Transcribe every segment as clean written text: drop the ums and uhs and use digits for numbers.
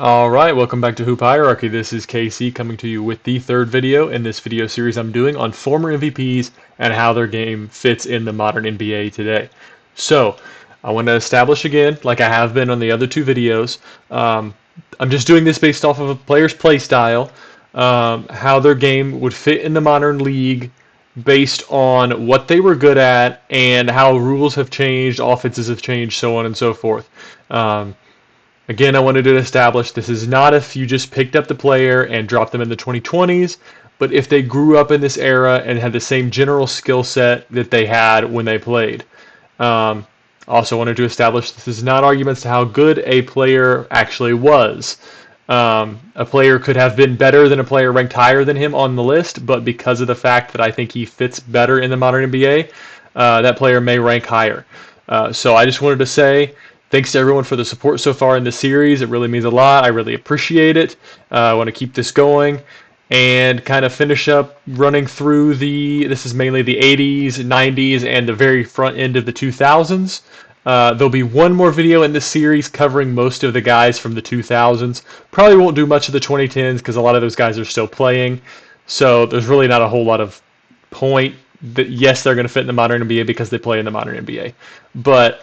Alright, welcome back to Hoop Hierarchy. This is KC coming to you with the third video in this video series I'm doing on former MVPs and how their game fits in the modern NBA today. So, I want to establish again, like I have been on the other two videos, I'm just doing this based off of a player's play style, how their game would fit in the modern league based on what they were good at and how rules have changed, offenses have changed, so on and so forth. Again, I wanted to establish this is not if you just picked up the player and dropped them in the 2020s, but if they grew up in this era and had the same general skill set that they had when they played. Also wanted to establish this is not arguments to how good a player actually was. A player could have been better than a player ranked higher than him on the list, but because of the fact that I think he fits better in the modern NBA, that player may rank higher. So I just wanted to say, thanks to everyone for the support so far in this series. It really means a lot. I really appreciate it. I want to keep this going and kind of finish up running through this is mainly the 80s, 90s, and the very front end of the 2000s. There'll be one more video in this series covering most of the guys from the 2000s. Probably won't do much of the 2010s because a lot of those guys are still playing. So there's really not a whole lot of point that, yes, they're going to fit in the modern NBA because they play in the modern NBA. But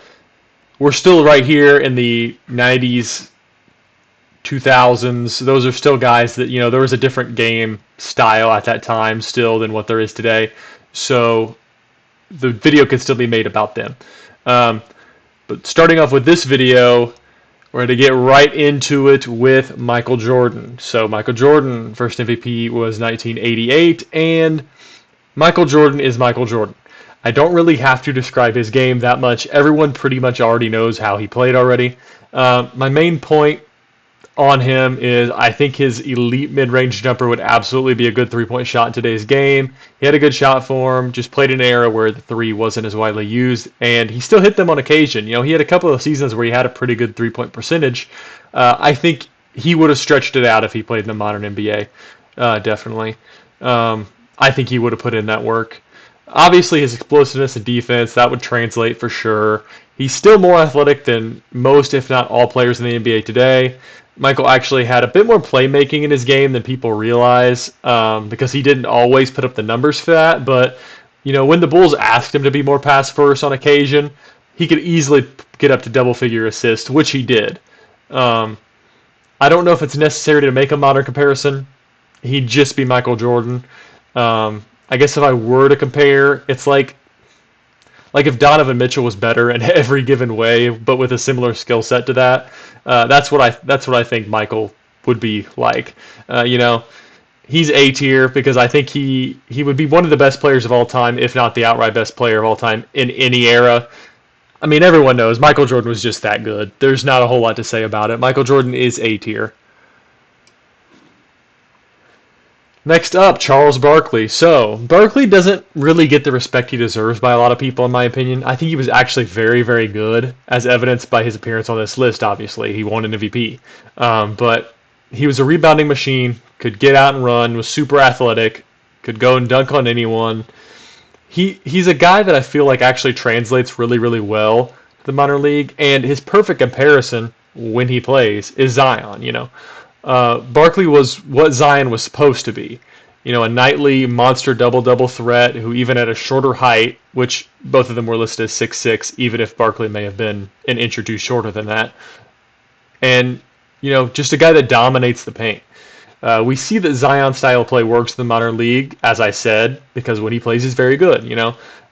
we're still right here in the 90s, 2000s. Those are still guys that, there was a different game style at that time still than what there is today. So the video could still be made about them. But starting off with this video, we're going to get right into it with Michael Jordan. So Michael Jordan, first MVP was 1988, and Michael Jordan is Michael Jordan. I don't really have to describe his game that much. Everyone pretty much already knows how he played already. My main point on him is I think his elite mid-range jumper would absolutely be a good three-point shot in today's game. He had a good shot form, just played in an era where the three wasn't as widely used, and he still hit them on occasion. He had a couple of seasons where he had a pretty good three-point percentage. I think he would have stretched it out if he played in the modern NBA, definitely. I think he would have put in that work. Obviously, his explosiveness and defense, that would translate for sure. He's still more athletic than most, if not all, players in the NBA today. Michael actually had a bit more playmaking in his game than people realize because he didn't always put up the numbers for that. But, when the Bulls asked him to be more pass first on occasion, he could easily get up to double-figure assists, which he did. I don't know if it's necessary to make a modern comparison. He'd just be Michael Jordan. I guess if I were to compare, it's like if Donovan Mitchell was better in every given way, but with a similar skill set to that. That's what I think Michael would be like. He's A tier because I think he would be one of the best players of all time, if not the outright best player of all time in any era. I mean, everyone knows Michael Jordan was just that good. There's not a whole lot to say about it. Michael Jordan is A tier. Next up, Charles Barkley. So, Barkley doesn't really get the respect he deserves by a lot of people, in my opinion. I think he was actually very, very good, as evidenced by his appearance on this list, obviously. He won an MVP. But he was a rebounding machine, could get out and run, was super athletic, could go and dunk on anyone. He's a guy that I feel like actually translates really, really well to the modern league, and his perfect comparison when he plays is Zion, Barkley was what Zion was supposed to be. A nightly monster double-double threat who even at a shorter height, which both of them were listed as 6'6", even if Barkley may have been an inch or two shorter than that. And, just a guy that dominates the paint. We see that Zion's style of play works in the modern league, as I said, because when he plays, he's very good.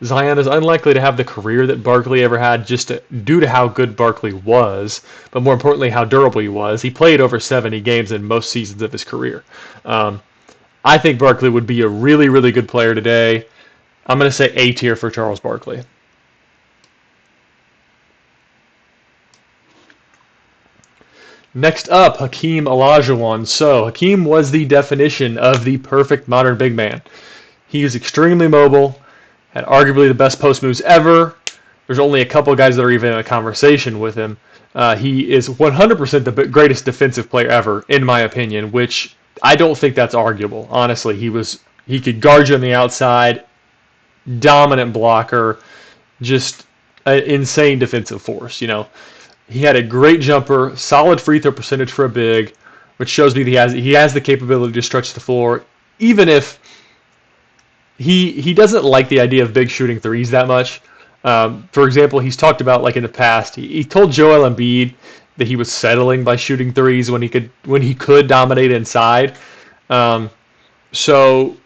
Zion is unlikely to have the career that Barkley ever had due to how good Barkley was, but more importantly, how durable he was. He played over 70 games in most seasons of his career. I think Barkley would be a really, really good player today. I'm going to say A tier for Charles Barkley. Next up, Hakeem Olajuwon. So, Hakeem was the definition of the perfect modern big man. He was extremely mobile, had arguably the best post moves ever. There's only a couple of guys that are even in a conversation with him. He is 100% the greatest defensive player ever, in my opinion, which I don't think that's arguable. Honestly, he could guard you on the outside, dominant blocker, just an insane defensive force, He had a great jumper, solid free throw percentage for a big, which shows me that he has the capability to stretch the floor, even if he doesn't like the idea of big shooting threes that much. For example, he's talked about like in the past, he told Joel Embiid that he was settling by shooting threes when he could dominate inside. Um, so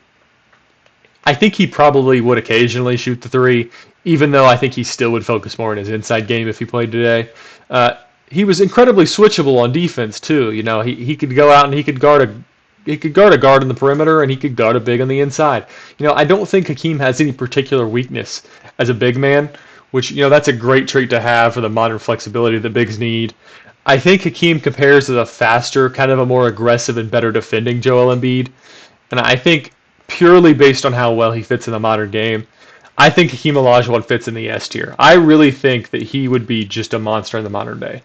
I think he probably would occasionally shoot the three, even though I think he still would focus more on his inside game if he played today. Uh, he was incredibly switchable on defense too. You know, he could go out and he could guard a guard on the perimeter and he could guard a big on the inside. You know, I don't think Hakeem has any particular weakness as a big man, which that's a great trait to have for the modern flexibility that bigs need. I think Hakeem compares as a faster, kind of a more aggressive and better defending Joel Embiid. And I think purely based on how well he fits in the modern game, I think Hakeem Olajuwon fits in the S tier. I really think that he would be just a monster in the modern day.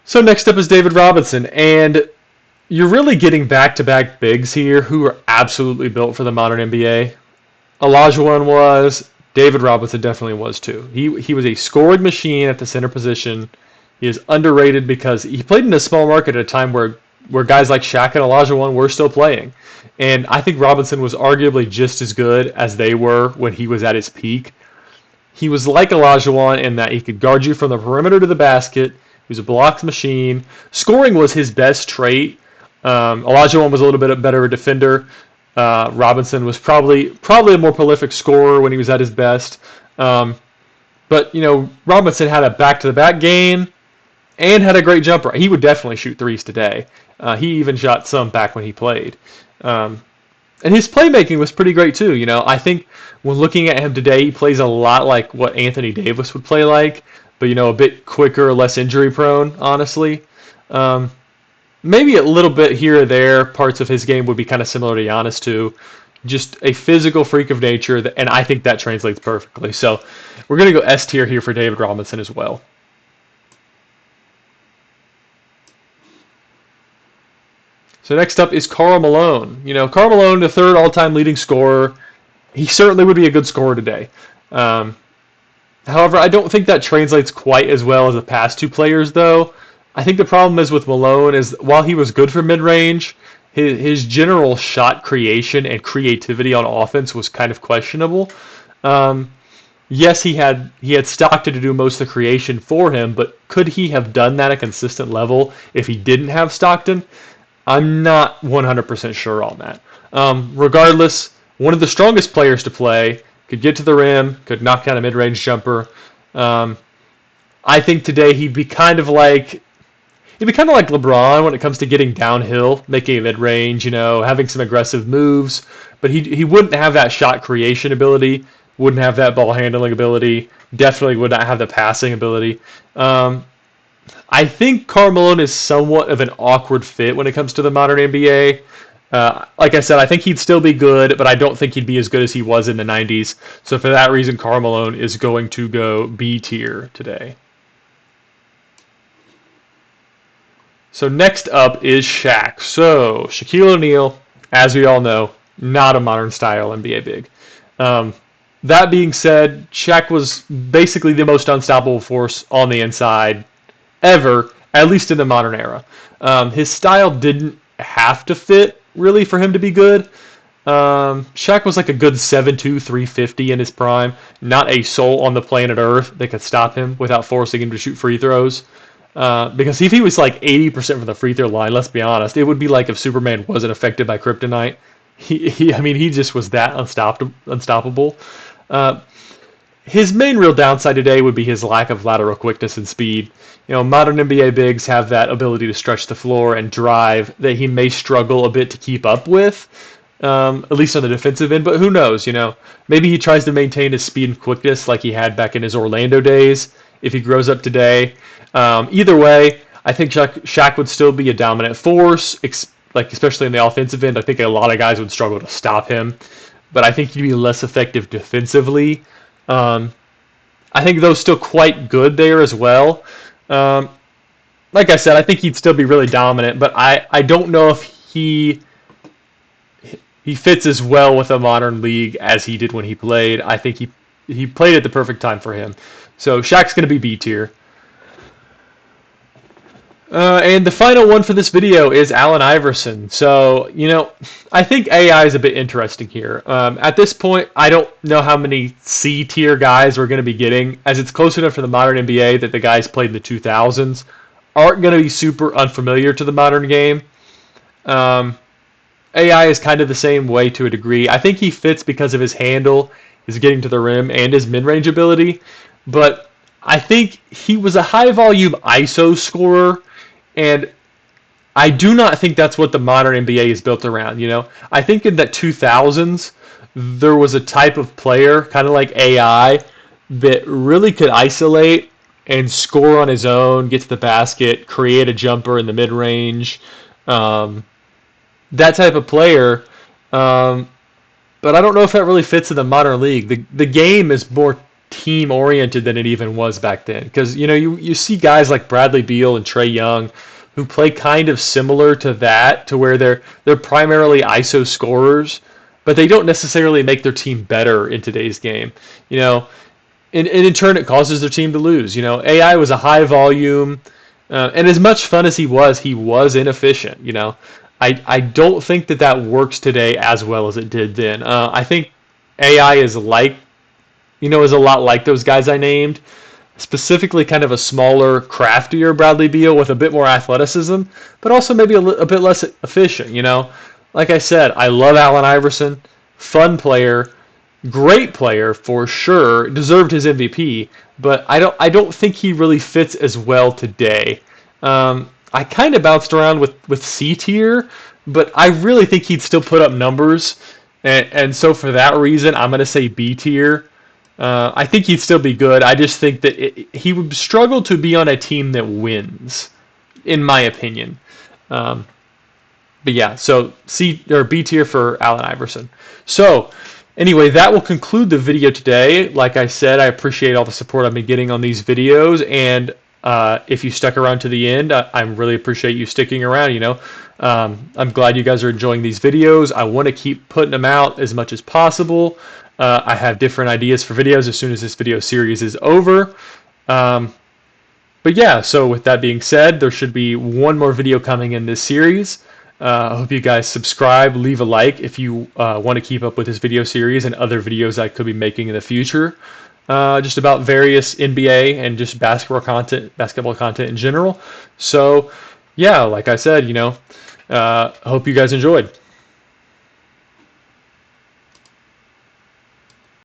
So next up is David Robinson, and you're really getting back-to-back bigs here who are absolutely built for the modern NBA. Olajuwon was, David Robinson definitely was too. He was a scoring machine at the center position. He is underrated because he played in a small market at a time where guys like Shaq and Olajuwon were still playing. And I think Robinson was arguably just as good as they were when he was at his peak. He was like Olajuwon in that he could guard you from the perimeter to the basket. He was a blocks machine. Scoring was his best trait. Olajuwon was a little bit better a defender. Robinson was probably a more prolific scorer when he was at his best. But Robinson had a back-to-the-back game and had a great jumper. He would definitely shoot threes today. He even shot some back when he played. And his playmaking was pretty great too. I think when looking at him today, he plays a lot like what Anthony Davis would play like, but a bit quicker, less injury prone, honestly. Maybe a little bit here or there, parts of his game would be kind of similar to Giannis too. Just a physical freak of nature, and I think that translates perfectly. So we're going to go S tier here for David Robinson as well. So next up is Karl Malone. Karl Malone, the third all-time leading scorer. He certainly would be a good scorer today. However, I don't think that translates quite as well as the past two players, though. I think the problem is with Malone is while he was good for mid-range, his general shot creation and creativity on offense was kind of questionable. Yes, he had Stockton to do most of the creation for him, but could he have done that at a consistent level if he didn't have Stockton? I'm not 100% sure on that. Regardless, one of the strongest players to play, could get to the rim, could knock down a mid-range jumper. I think today he'd be kind of like LeBron when it comes to getting downhill, making a mid-range, having some aggressive moves, but he wouldn't have that shot creation ability, wouldn't have that ball handling ability, definitely would not have the passing ability. I think Karl Malone is somewhat of an awkward fit when it comes to the modern NBA. Like I said, I think he'd still be good, but I don't think he'd be as good as he was in the 90s. So for that reason, Karl Malone is going to go B tier today. So next up is Shaq. So Shaquille O'Neal, as we all know, not a modern style NBA big. That being said, Shaq was basically the most unstoppable force on the inside ever, at least in the modern era. His style didn't have to fit, really, for him to be good. Shaq was like a good 7'2", 350 in his prime. Not a soul on the planet Earth that could stop him without forcing him to shoot free throws. Because if he was like 80% from the free throw line, let's be honest, it would be like if Superman wasn't affected by kryptonite. He just was that unstoppable. His main real downside today would be his lack of lateral quickness and speed. Modern NBA bigs have that ability to stretch the floor and drive that he may struggle a bit to keep up with, at least on the defensive end, but who knows, Maybe he tries to maintain his speed and quickness like he had back in his Orlando days if he grows up today. Either way, I think Shaq would still be a dominant force, especially in the offensive end. I think a lot of guys would struggle to stop him, but I think he'd be less effective defensively. I think those still quite good there as well. Like I said, I think he'd still be really dominant, but I don't know if he fits as well with a modern league as he did when he played. I think he played at the perfect time for him. So Shaq's going to be B tier. And the final one for this video is Allen Iverson. So, I think AI is a bit interesting here. At this point, I don't know how many C tier guys we're going to be getting, as it's close enough to the modern NBA that the guys played in the 2000s aren't going to be super unfamiliar to the modern game. AI is kind of the same way to a degree. I think he fits because of his handle, his getting to the rim, and his mid-range ability. But I think he was a high-volume ISO scorer, and I do not think that's what the modern NBA is built around. I think in the 2000s there was a type of player, kind of like AI, that really could isolate and score on his own, get to the basket, create a jumper in the mid range. That type of player. But I don't know if that really fits in the modern league. The game is more team oriented than it even was back then. Because you see guys like Bradley Beal and Trae Young who play kind of similar to that, to where they're primarily ISO scorers, but they don't necessarily make their team better in today's game. And in turn it causes their team to lose. AI was a high volume, and as much fun as he was inefficient. I don't think that works today as well as it did then. I think AI is is a lot like those guys I named, specifically kind of a smaller, craftier Bradley Beal with a bit more athleticism, but also maybe a bit less efficient. Like I said, I love Allen Iverson, fun player, great player for sure, deserved his MVP, but I don't think he really fits as well today. I kind of bounced around with C tier, but I really think he'd still put up numbers, and so for that reason, I'm going to say B tier. I think he'd still be good. I just think that he would struggle to be on a team that wins, in my opinion. But yeah, so C or B tier for Allen Iverson. So anyway, that will conclude the video today. Like I said, I appreciate all the support I've been getting on these videos, and if you stuck around to the end, I really appreciate you sticking around. I'm glad you guys are enjoying these videos. I want to keep putting them out as much as possible. I have different ideas for videos as soon as this video series is over. But yeah, so with that being said, there should be one more video coming in this series. I hope you guys subscribe, leave a like if you want to keep up with this video series and other videos I could be making in the future. Just about various NBA and just basketball content in general. So yeah, like I said, hope you guys enjoyed.